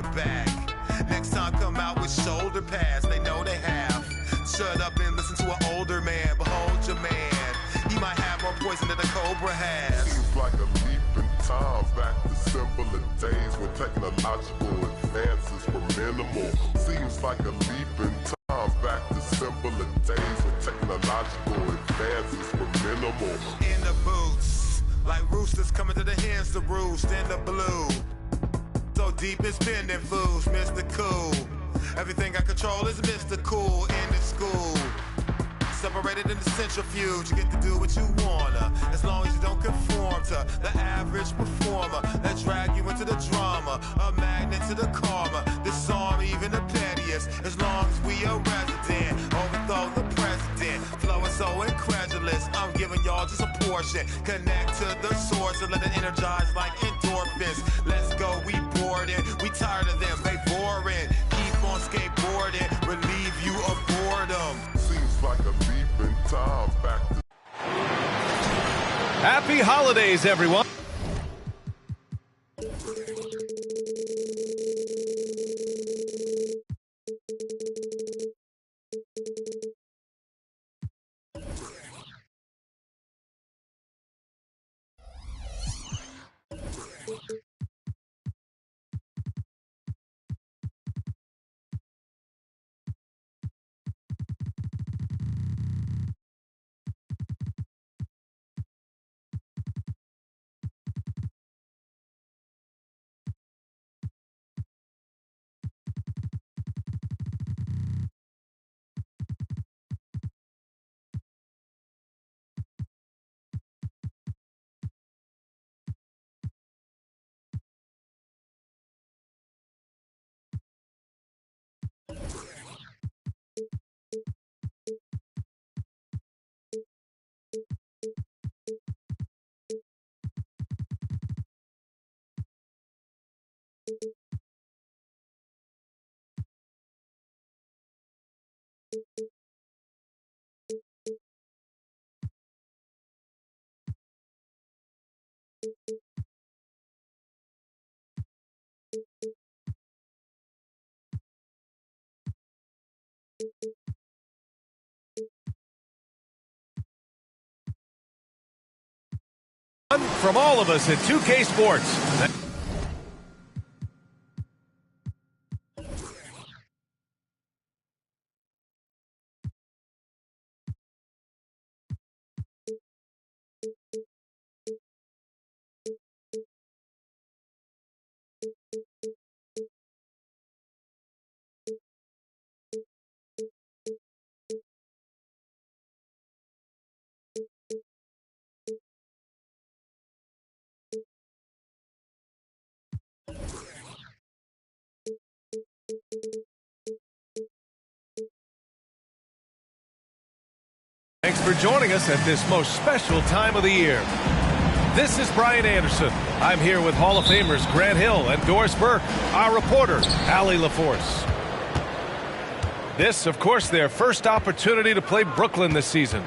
your back. Next time come out with shoulder pads, they know they have. Shut up and listen to an older man, behold your man. He might have more poison than a cobra has. Seems like a leap in time back to simpler days when technological advances were minimal. Seems like a leap in time back to simpler days when technological advances were minimal. In the boots, like roosters coming to the hens to roost in the blue. So deep it's been in fools, Mr. Cool. Everything I control is Mr. Cool in the school. Separated in the centrifuge, you get to do what you wanna, as long as you don't conform to the average performer that drag you into the drama, a magnet to the karma, disarm even the pettiest, as long as we a resident, overthrow the president, flow is so incredulous, I'm giving y'all just a portion, connect to the source and let it energize like endorphins, let's go, we bored it, we tired of them, they boring, keep on skateboarding, relieve you of boredom. Seems like a leap in time back to... Happy holidays, everyone. From all of us at 2K Sports. Thanks for joining us at this most special time of the year. This is Brian Anderson. I'm here with Hall of Famers Grant Hill and Doris Burke, our reporter, Allie LaForce. This, of course, their first opportunity to play Brooklyn this season.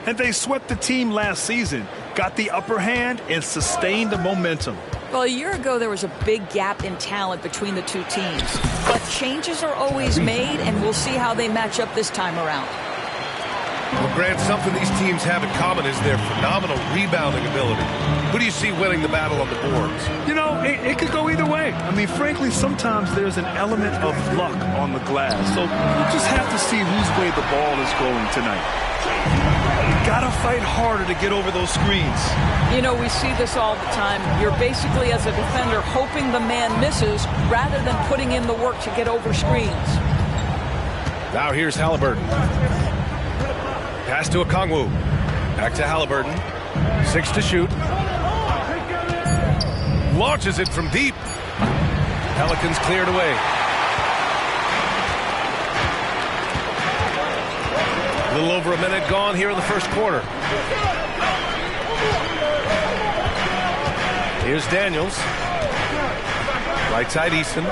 And they swept the team last season, got the upper hand, and sustained the momentum. Well, a year ago, there was a big gap in talent between the two teams. But changes are always made, and we'll see how they match up this time around. Well, Grant, something these teams have in common is their phenomenal rebounding ability. Who do you see winning the battle on the boards? You know, it could go either way. I mean, frankly, sometimes there's an element of luck on the glass. So we'll just have to see whose way the ball is going tonight. You gotta fight harder to get over those screens. You know, we see this all the time. You're basically, as a defender, hoping the man misses rather than putting in the work to get over screens. Now here's Halliburton. Pass to Okongwu. Back to Halliburton. 6 to shoot. Launches it from deep. Pelicans cleared away. A little over a minute gone here in the first quarter. Here's Daniels. Right side Easton.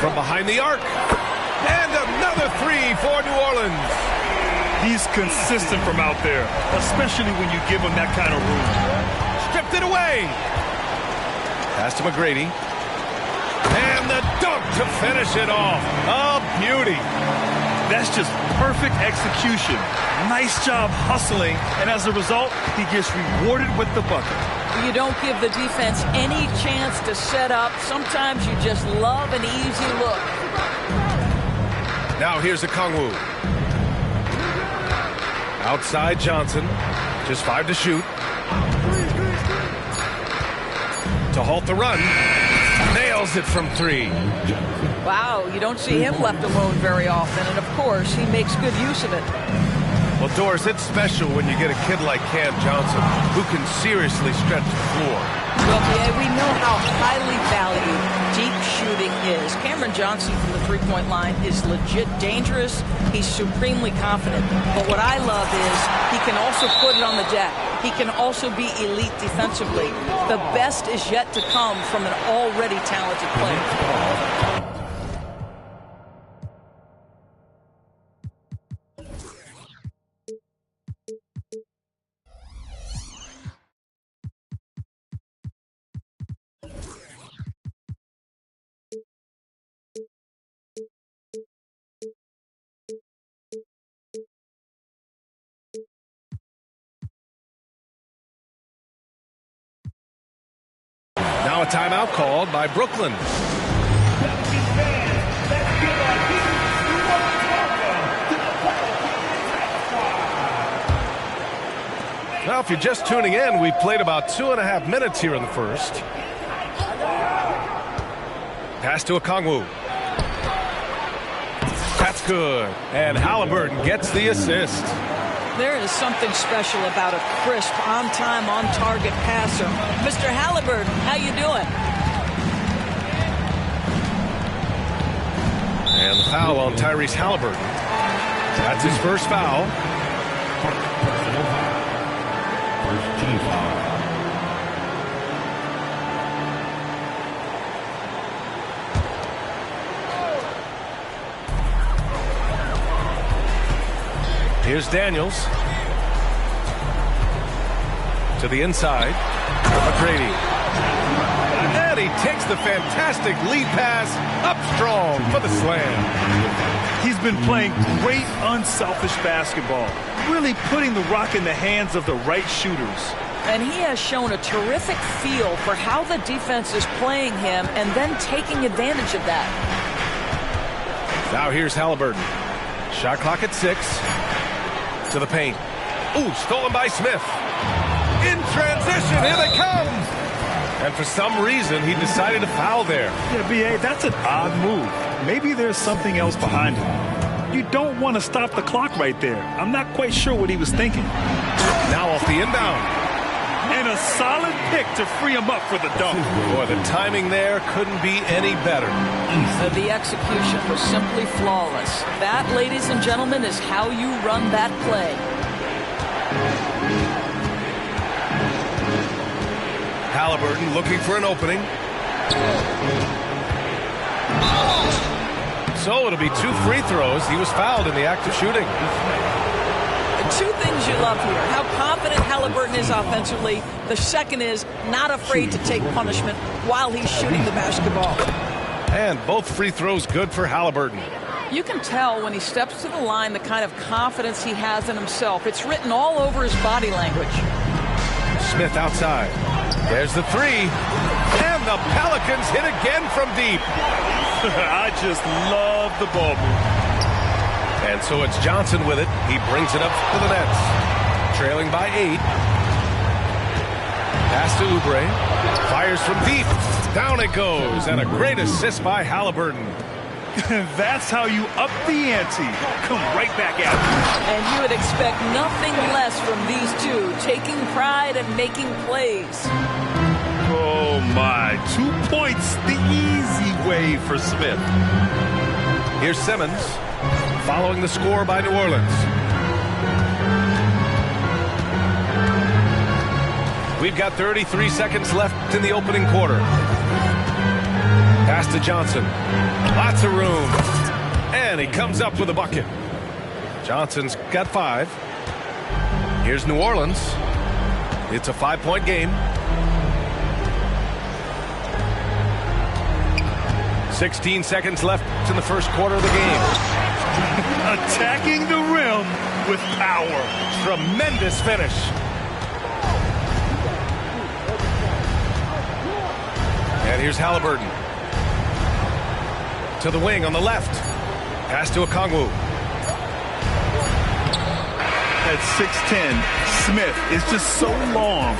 From behind the arc. And another three for New Orleans. He's consistent from out there, especially when you give him that kind of room. Stripped it away. Pass to McGrady. And the dunk to finish it off. A beauty. That's just perfect execution. Nice job hustling, and as a result, he gets rewarded with the bucket. You don't give the defense any chance to set up. Sometimes you just love an easy look. Now here's Okongwu. Outside Johnson. Just 5 to shoot. To halt the run. Nails it from 3. Wow, you don't see him left alone very often, and of course, he makes good use of it. Well, Doris, it's special when you get a kid like Cam Johnson who can seriously stretch the floor. Well, yeah, we know how highly valued deep shooting is. Cameron Johnson from the three-point line is legit dangerous. He's supremely confident. But what I love is he can also put it on the deck. He can also be elite defensively. The best is yet to come from an already talented player. Now a timeout called by Brooklyn. Now, if you're just tuning in, we played about 2.5 minutes here in the first. Pass to Okongwu. That's good. And Haliburton gets the assist. There is something special about a crisp, on-time, on-target passer. Mr. Haliburton, how you doing? And the foul on Tyrese Haliburton. That's his first foul. First team foul. Here's Daniels. To the inside. McGrady. And he takes the fantastic lead pass up strong for the slam. He's been playing great, unselfish basketball, really putting the rock in the hands of the right shooters. And he has shown a terrific feel for how the defense is playing him and then taking advantage of that. Now here's Haliburton. Shot clock at 6. To the paint. Ooh, stolen by Smith. In transition, here they come. And for some reason, he decided to foul there. Yeah, B.A., that's an odd move. Maybe there's something else behind it. You don't want to stop the clock right there. I'm not quite sure what he was thinking. Now off the inbound. And a solid pick to free him up for the dunk. Boy, the timing there couldn't be any better. The execution was simply flawless. That, ladies and gentlemen, is how you run that play. Haliburton looking for an opening. So it'll be 2 free throws. He was fouled in the act of shooting. Two things you love here. How confident Haliburton is offensively. The second is not afraid to take punishment while he's shooting the basketball. And both free throws good for Haliburton. You can tell when he steps to the line the kind of confidence he has in himself. It's written all over his body language. Smith outside. There's the 3. And the Pelicans hit again from deep. I just love the ball movement. And so it's Johnson with it. He brings it up to the Nets. Trailing by 8. Pass to Oubre. Fires from deep. Down it goes. And a great assist by Haliburton. That's how you up the ante. Come right back at it. And you would expect nothing less from these two, taking pride and making plays. Oh, my. 2 points the easy way for Smith. Here's Simmons, following the score by New Orleans. We've got 33 seconds left in the opening quarter. Pass to Johnson. Lots of room. And he comes up with a bucket. Johnson's got 5. Here's New Orleans. It's a 5-point game. 16 seconds left in the first quarter of the game. Attacking the rim with power. Tremendous finish. And here's Halliburton. To the wing on the left. Pass to Okongwu. At 6'10", Smith is just so long,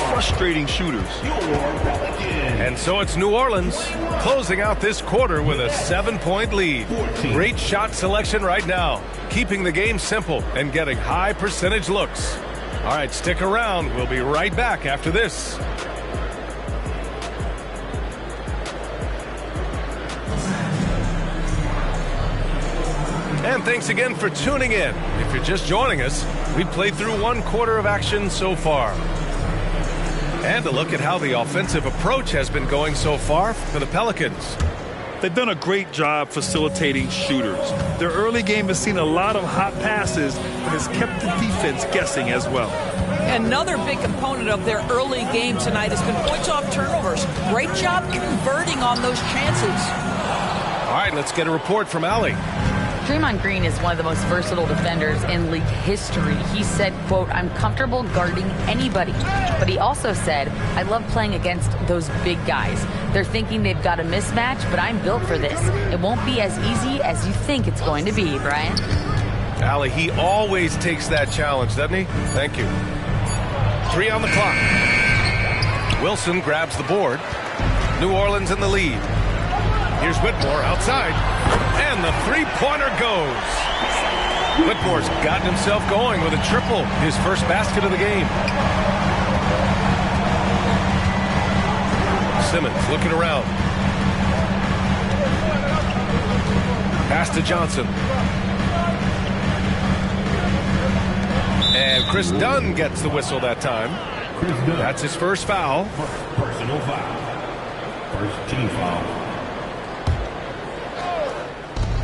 frustrating shooters. And so it's New Orleans closing out this quarter with a 7-point lead. Great shot selection right now, keeping the game simple and getting high percentage looks. All right, stick around. We'll be right back after this. And thanks again for tuning in. If you're just joining us, we played through one quarter of action so far. And a look at how the offensive approach has been going so far for the Pelicans. They've done a great job facilitating shooters. Their early game has seen a lot of hot passes, but has kept the defense guessing as well. Another big component of their early game tonight has been points off turnovers. Great job converting on those chances. All right, let's get a report from Allie. Draymond Green is one of the most versatile defenders in league history. He said, quote, "I'm comfortable guarding anybody." But he also said, "I love playing against those big guys. They're thinking they've got a mismatch, but I'm built for this. It won't be as easy as you think it's going to be," Brian. Allie, he always takes that challenge, doesn't he? Thank you. 3 on the clock. Wilson grabs the board. New Orleans in the lead. Here's Whitmore outside. And the three-pointer goes. Whitmore's gotten himself going with a triple, his first basket of the game. Simmons looking around. Pass to Johnson. And Chris Dunn gets the whistle that time. That's his first foul. Personal foul. First team foul.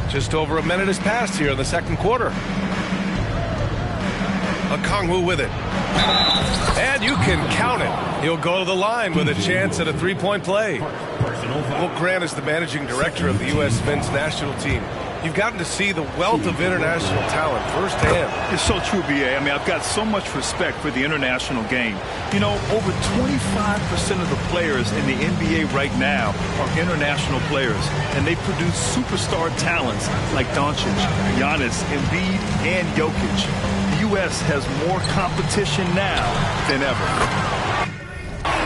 Just over a minute has passed here in the second quarter. Okongwu with it. And you can count it. He'll go to the line with a chance at a three-point play. Will Grant is the managing director of the U.S. men's national team. You've gotten to see the wealth of international talent firsthand. It's so true, B.A. I mean, I've got so much respect for the international game. You know, over 25% of the players in the NBA right now are international players, and they produce superstar talents like Doncic, Giannis, Embiid, and Jokic. The U.S. has more competition now than ever.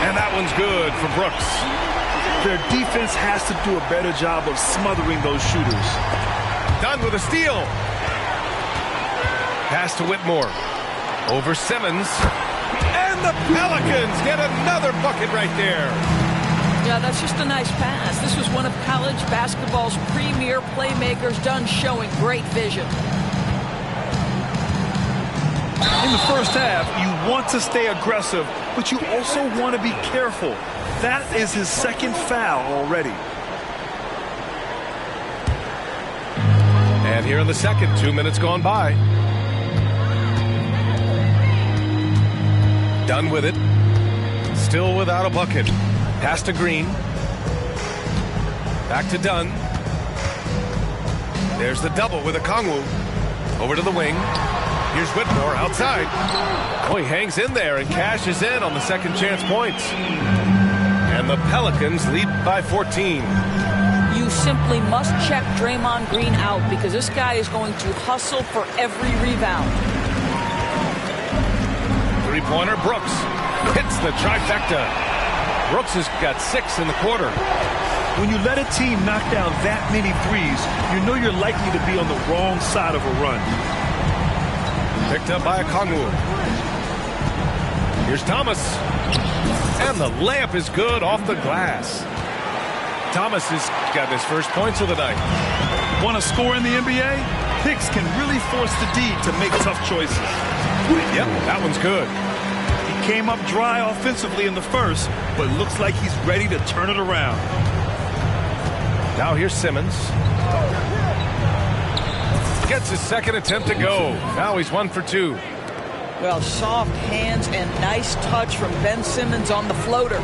And that one's good for Brooks. Their defense has to do a better job of smothering those shooters. Done with a steal. Pass to Whitmore. Over Simmons. And the Pelicans get another bucket right there. Yeah, that's just a nice pass. This was one of college basketball's premier playmakers, Dunn showing great vision. In the first half, you want to stay aggressive, but you also want to be careful. That is his second foul already. And here in the second, 2 minutes gone by. Done with it. Still without a bucket. Pass to Green. Back to Dunn. There's the double with Okongwu. Over to the wing. Here's Whitmore outside. Oh, he hangs in there and cashes in on the second chance points. And the Pelicans lead by 14. You simply must check Draymond Green out because this guy is going to hustle for every rebound. Three-pointer, Brooks hits the trifecta. Brooks has got 6 in the quarter. When you let a team knock down that many threes, you know you're likely to be on the wrong side of a run. Picked up by Okongwu. Here's Thomas. And the layup is good off the glass. Thomas has got his first points of the night. Want to score in the NBA? Hicks can really force the D to make tough choices. Yep, that one's good. He came up dry offensively in the first, but looks like he's ready to turn it around. Now here's Simmons. Gets his second attempt to go. Now he's 1 for 2. Well, soft hands and nice touch from Ben Simmons on the floater.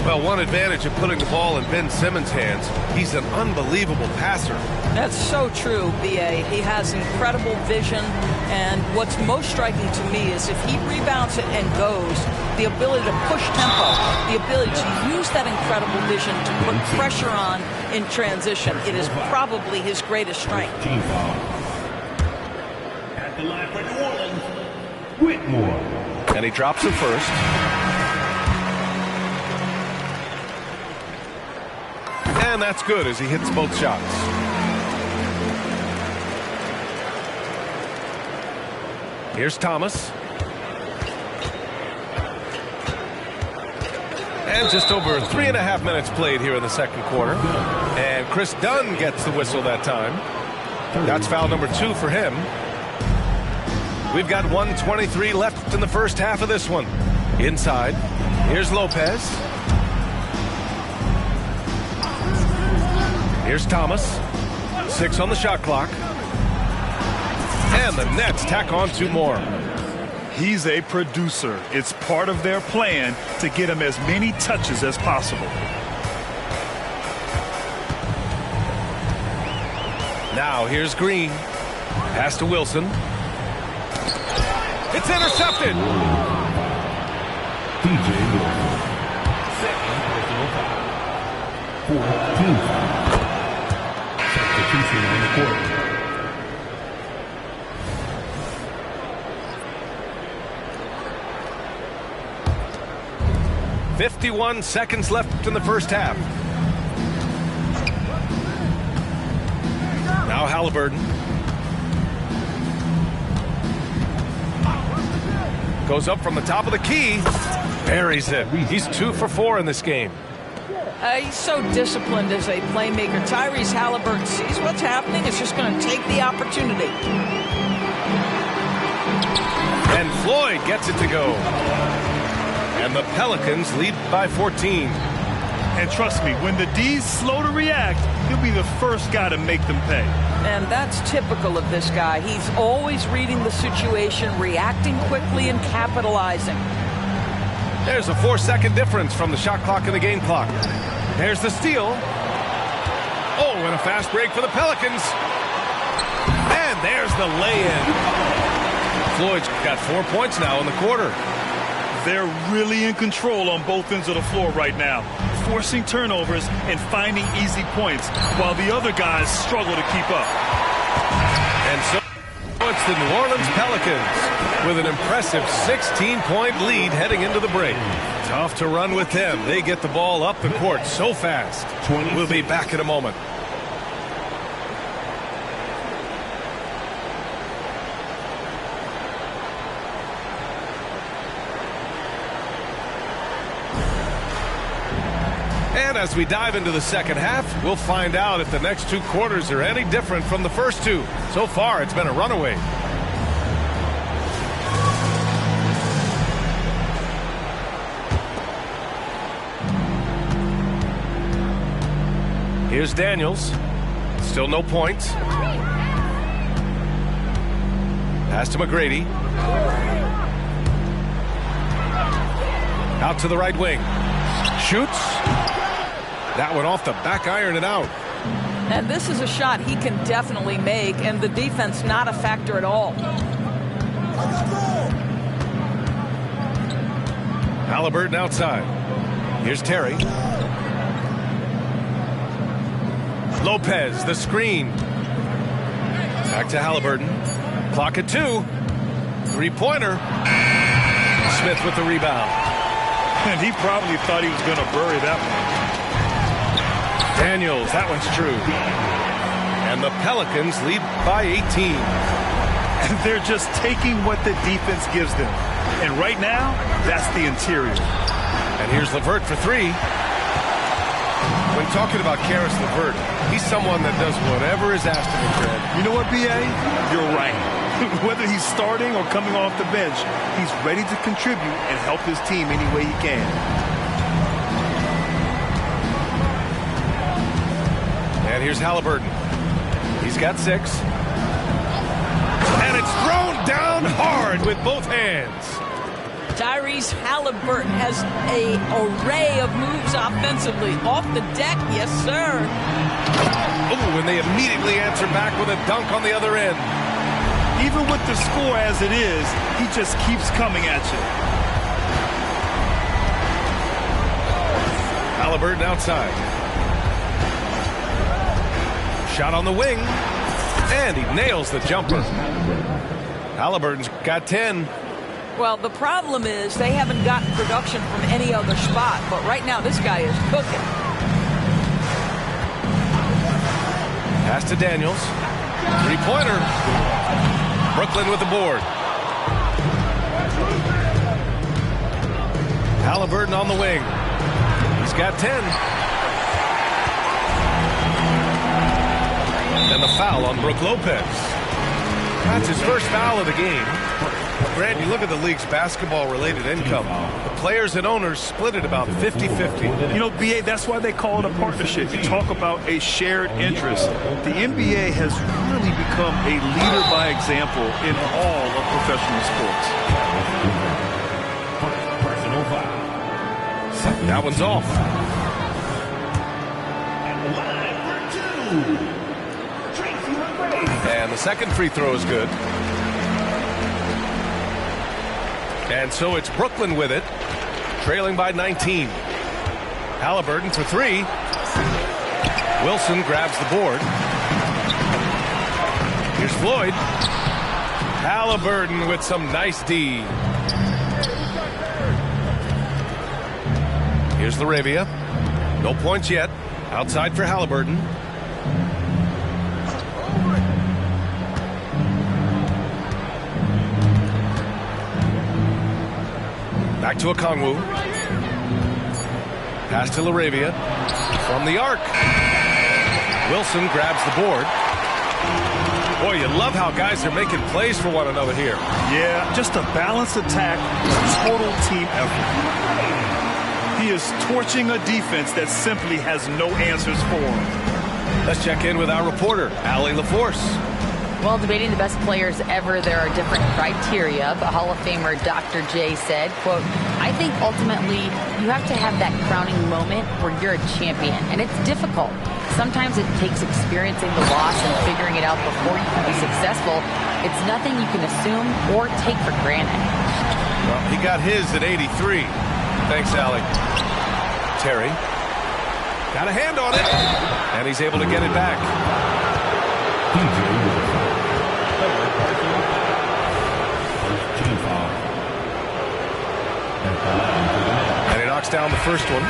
Well, one advantage of putting the ball in Ben Simmons' hands, he's an unbelievable passer. That's so true, B.A. He has incredible vision, and what's most striking to me is if he rebounds it and goes, the ability to push tempo, the ability to use that incredible vision to put pressure on in transition. It is probably his greatest strength. Team foul. At the line for New Orleans, Whitmore. And he drops it first. And that's good as he hits both shots. Here's Thomas. And just over 3.5 minutes played here in the second quarter. And Chris Dunn gets the whistle that time. That's foul number 2 for him. We've got 1:23 left in the first half of this one. Inside, here's Lopez. Here's Thomas. 6 on the shot clock. And the Nets tack on 2 more. He's a producer. It's part of their plan to get him as many touches as possible. Now here's Green. Pass to Wilson. It's intercepted. DJ Wilson. Second personal foul. 14 foul. Substitution on the court. .51 seconds left in the first half. Now Halliburton. Goes up from the top of the key. Buries it. He's 2 for 4 in this game. He's so disciplined as a playmaker. Tyrese Halliburton sees what's happening. Is just going to take the opportunity. And Floyd gets it to go. And the Pelicans lead by 14. And trust me, when the D's slow to react, he'll be the first guy to make them pay. And that's typical of this guy. He's always reading the situation, reacting quickly, and capitalizing. There's a 4-second difference from the shot clock and the game clock. There's the steal. Oh, and a fast break for the Pelicans. And there's the lay-in. Floyd's got 4 points now in the quarter. They're really in control on both ends of the floor right now, forcing turnovers and finding easy points while the other guys struggle to keep up. And so it's the New Orleans Pelicans with an impressive 16-point lead heading into the break. Tough to run with them. They get the ball up the court so fast. We'll be back in a moment. And as we dive into the second half, we'll find out if the next 2 quarters are any different from the first 2. So far, it's been a runaway. Here's Daniels. Still no points. Pass to McGrady. Out to the right wing. Shoots. That one off the back iron and out. And this is a shot he can definitely make, and the defense not a factor at all. Halliburton outside. Here's Terry. Lopez, the screen. Back to Halliburton. Clock at 2. 3-pointer. Smith with the rebound. And he probably thought he was going to bury that one. Daniels, that one's true. And the Pelicans lead by 18. And they're just taking what the defense gives them. And right now, that's the interior. And here's LeVert for 3. When talking about Caris LeVert, he's someone that does whatever is asked of him, Fred. You know what, B.A.? You're right. Whether he's starting or coming off the bench, he's ready to contribute and help his team any way he can. And here's Halliburton. He's got 6. And it's thrown down hard with both hands. Tyrese Halliburton has an array of moves offensively. Off the deck, yes, sir. Oh, and they immediately answer back with a dunk on the other end. Even with the score as it is, he just keeps coming at you. Halliburton outside. Shot on the wing. And he nails the jumper. Halliburton's got 10. Well, the problem is they haven't gotten production from any other spot. But right now, this guy is cooking. Pass to Daniels. Three-pointer. Brooklyn with the board. Halliburton on the wing. He's got 10. And the foul on Brook Lopez. That's his first foul of the game. Grant, you look at the league's basketball-related income. The players and owners split it about 50-50. You know, BA, that's why they call it a partnership. You talk about a shared interest. The NBA has really become a leader by example in all of professional sports. Personal foul. That one's off. And line for 2. Tracy McGrady. And the second free throw is good. And so it's Brooklyn with it, trailing by 19. Halliburton for 3. Wilson grabs the board. Here's Floyd. Halliburton with some nice D. Here's Laravia. No points yet. Outside for Halliburton. Back to Okongwu. Pass to Laravia. From the arc. Wilson grabs the board. Boy, you love how guys are making plays for one another here. Yeah, just a balanced attack, total team effort. He is torching a defense that simply has no answers for him. Let's check in with our reporter, Allie LaForce. Well, debating the best players ever, there are different criteria, but Hall of Famer Dr. J said, quote, I think ultimately you have to have that crowning moment where you're a champion, and it's difficult. Sometimes it takes experiencing the loss and figuring it out before you can be successful. It's nothing you can assume or take for granted. Well, he got his at 83. Thanks, Allie. Terry got a hand on it, and he's able to get it back. And he knocks down the first one.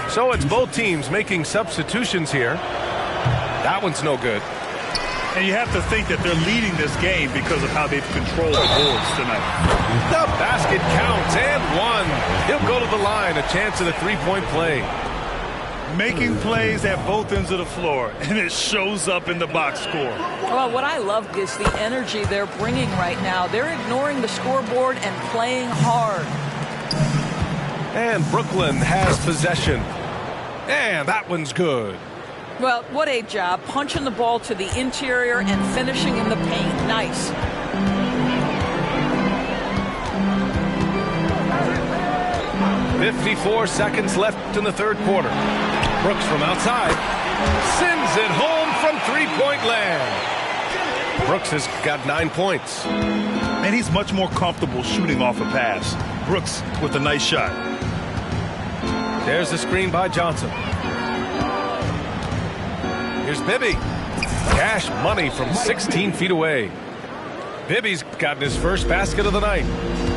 So it's both teams making substitutions here. That one's no good. And you have to think that they're leading this game because of how they've controlled the boards tonight. The basket counts, and one. He'll go to the line, a chance at a three-point play. Making plays at both ends of the floor, and it shows up in the box score. Well, what I love is the energy they're bringing right now. They're ignoring the scoreboard and playing hard. And Brooklyn has possession. And that one's good. Well, what a job. Punching the ball to the interior and finishing in the paint. Nice. .54 seconds left in the third quarter. Brooks from outside sends it home from three-point land. Brooks has got 9 points. And he's much more comfortable shooting off a pass. Brooks with a nice shot. There's the screen by Johnson. Here's Bibby. Cash money from 16 feet away. Bibby's gotten his first basket of the night.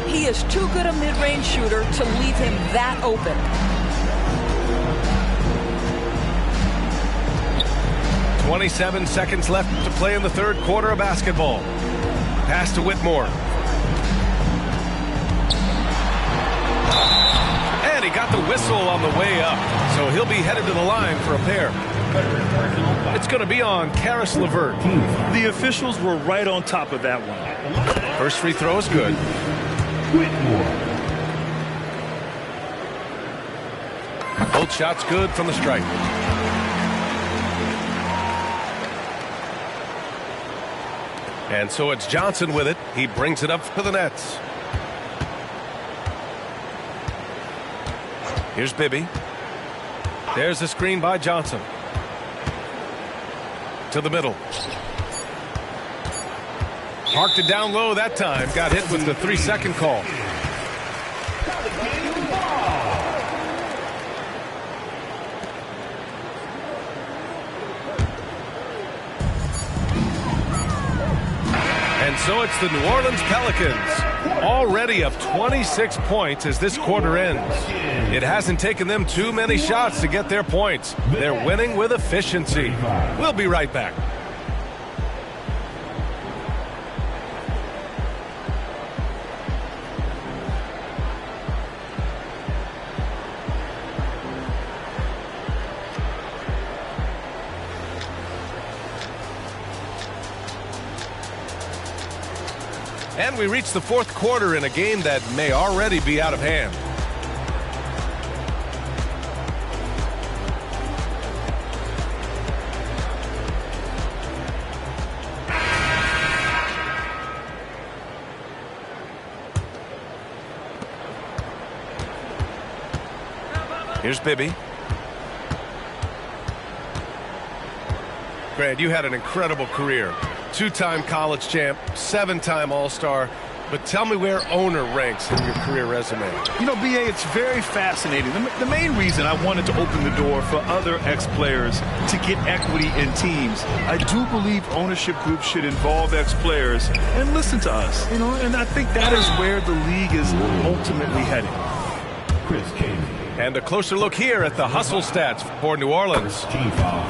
He is too good a mid-range shooter to leave him that open. .27 seconds left to play in the third quarter of basketball. Pass to Whitmore. And he got the whistle on the way up, so he'll be headed to the line for a pair. It's going to be on Karis LeVert. The officials were right on top of that one. First free throw is good. Whitmore. Both shots good from the stripe. And so it's Johnson with it. He brings it up for the Nets. Here's Bibby. There's a screen by Johnson. To the middle. Parked it down low that time. Got hit with the 3-second call. And so it's the New Orleans Pelicans, already up 26 points as this quarter ends. It hasn't taken them too many shots to get their points. They're winning with efficiency. We'll be right back. And we reach the fourth quarter in a game that may already be out of hand. Here's Bibby. Grant, you had an incredible career. Two-time college champ, 7-time All-Star. But tell me where owner ranks in your career resume. You know, B.A., it's very fascinating. The main reason I wanted to open the door for other ex-players to get equity in teams, I do believe ownership groups should involve ex-players and listen to us. You know, and I think that is where the league is ultimately heading. Chris King. And a closer look here at the hustle stats for New Orleans.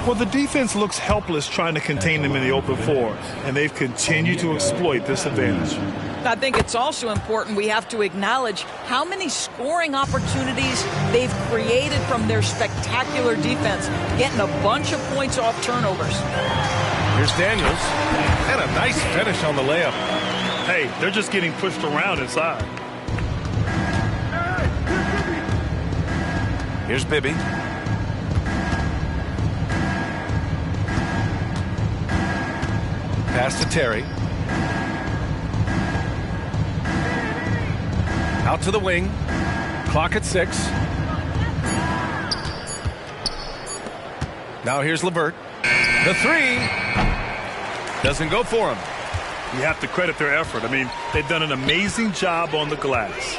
Well, the defense looks helpless trying to contain them in the open floor, and they've continued to exploit this advantage. I think it's also important we have to acknowledge how many scoring opportunities they've created from their spectacular defense, getting a bunch of points off turnovers. Here's Daniels, and a nice finish on the layup. Hey, they're just getting pushed around inside. Here's Bibby. Pass to Terry. Out to the wing. Clock at 6. Now here's LeVert. The 3 doesn't go for him. You have to credit their effort. I mean, they've done an amazing job on the glass.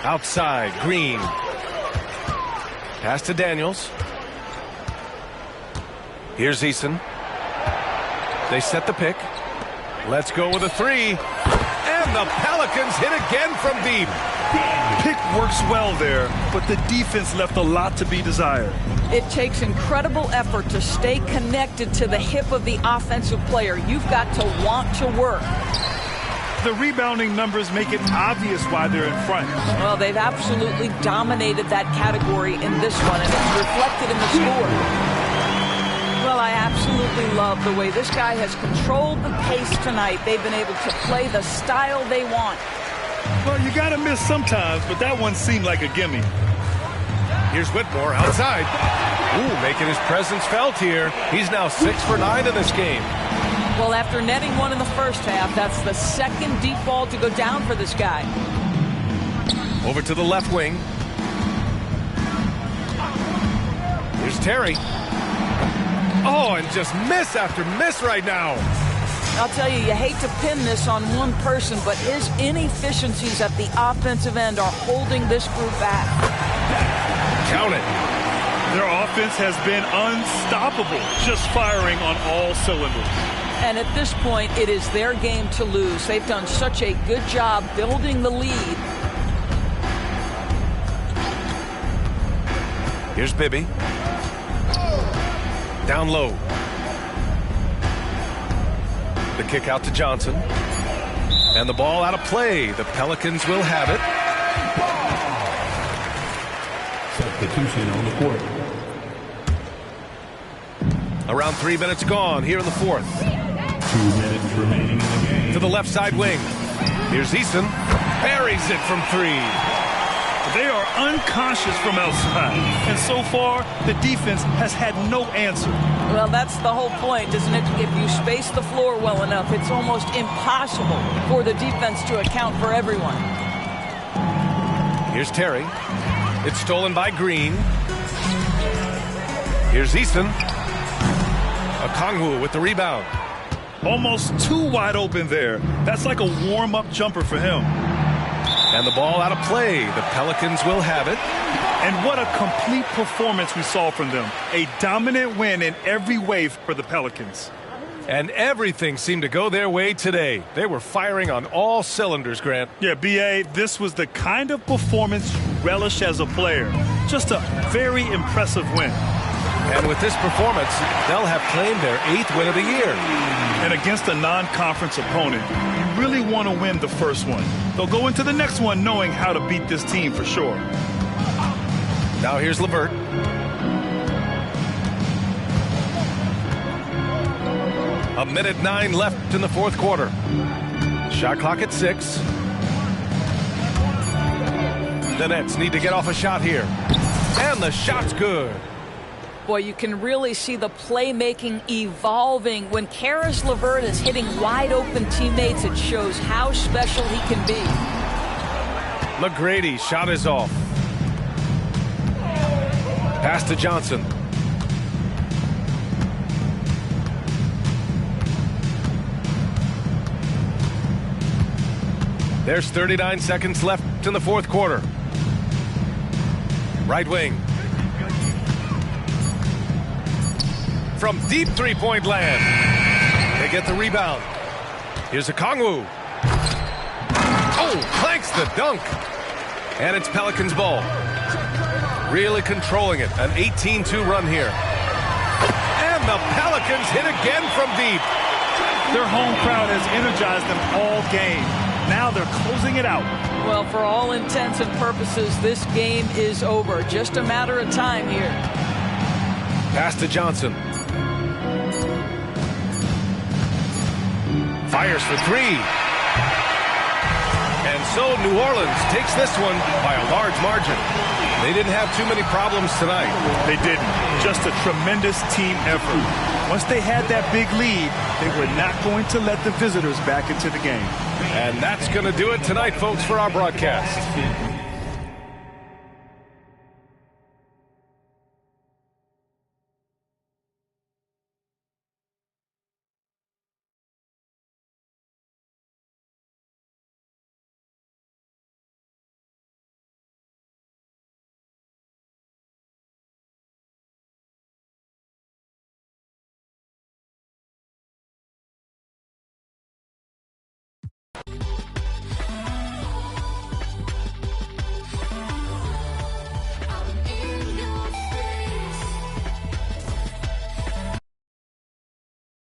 Outside, Green. Pass to Daniels. Here's Eason. They set the pick. Let's go with a 3. And the Pelicans hit again from deep. Pick works well there, but the defense left a lot to be desired. It takes incredible effort to stay connected to the hip of the offensive player. You've got to want to work. The rebounding numbers make it obvious why they're in front. Well, they've absolutely dominated that category in this one, and it's reflected in the score. Well, I absolutely love the way this guy has controlled the pace tonight. They've been able to play the style they want. Well, you got to miss sometimes, but that one seemed like a gimme. Here's Whitmore outside. Ooh, making his presence felt here. He's now 6 for 9 in this game. Well, after netting one in the first half, that's the second deep ball to go down for this guy. Over to the left wing. Here's Terry. Oh, and just miss after miss right now. I'll tell you, you hate to pin this on one person, but his inefficiencies at the offensive end are holding this group back. Count it. Their offense has been unstoppable, just firing on all cylinders. And at this point, it is their game to lose. They've done such a good job building the lead. Here's Bibby. Down low. The kick out to Johnson. And the ball out of play. The Pelicans will have it. Substitution on the court. Around 3 minutes gone here in the fourth. 2 minutes remaining in the game. To the left side wing. Here's Eason. Buries it from 3. They are unconscious from outside, and so far, the defense has had no answer. Well, that's the whole point, isn't it? If you space the floor well enough, it's almost impossible for the defense to account for everyone. Here's Terry. It's stolen by Green. Here's Easton. Okongwu with the rebound. Almost too wide open there. That's like a warm-up jumper for him. And the ball out of play. The Pelicans will have it. And what a complete performance we saw from them. A dominant win in every way for the Pelicans. And everything seemed to go their way today. They were firing on all cylinders, Grant. Yeah, B.A., this was the kind of performance you relish as a player. Just a very impressive win. And with this performance, they'll have claimed their 8th win of the year. And against a non-conference opponent, you really want to win the first one. They'll go into the next one knowing how to beat this team for sure. Now here's LeVert. A minute 9 left in the fourth quarter. Shot clock at 6. The Nets need to get off a shot here. And the shot's good. Boy, you can really see the playmaking evolving. When Caris LeVert is hitting wide-open teammates, it shows how special he can be. McGrady, shot is off. Pass to Johnson. There's 39 seconds left in the fourth quarter. Right wing. From deep three-point land. They get the rebound. Here's Okongwu. Oh, clanks the dunk. And it's Pelicans ball. Really controlling it. An 18-2 run here. And the Pelicans hit again from deep. Their home crowd has energized them all game. Now they're closing it out. Well, for all intents and purposes, this game is over. Just a matter of time here. Pass to Johnson. Fires for 3. And so New Orleans takes this one by a large margin. They didn't have too many problems tonight. They didn't. Just a tremendous team effort. Once they had that big lead, they were not going to let the visitors back into the game. And that's going to do it tonight, folks, for our broadcast.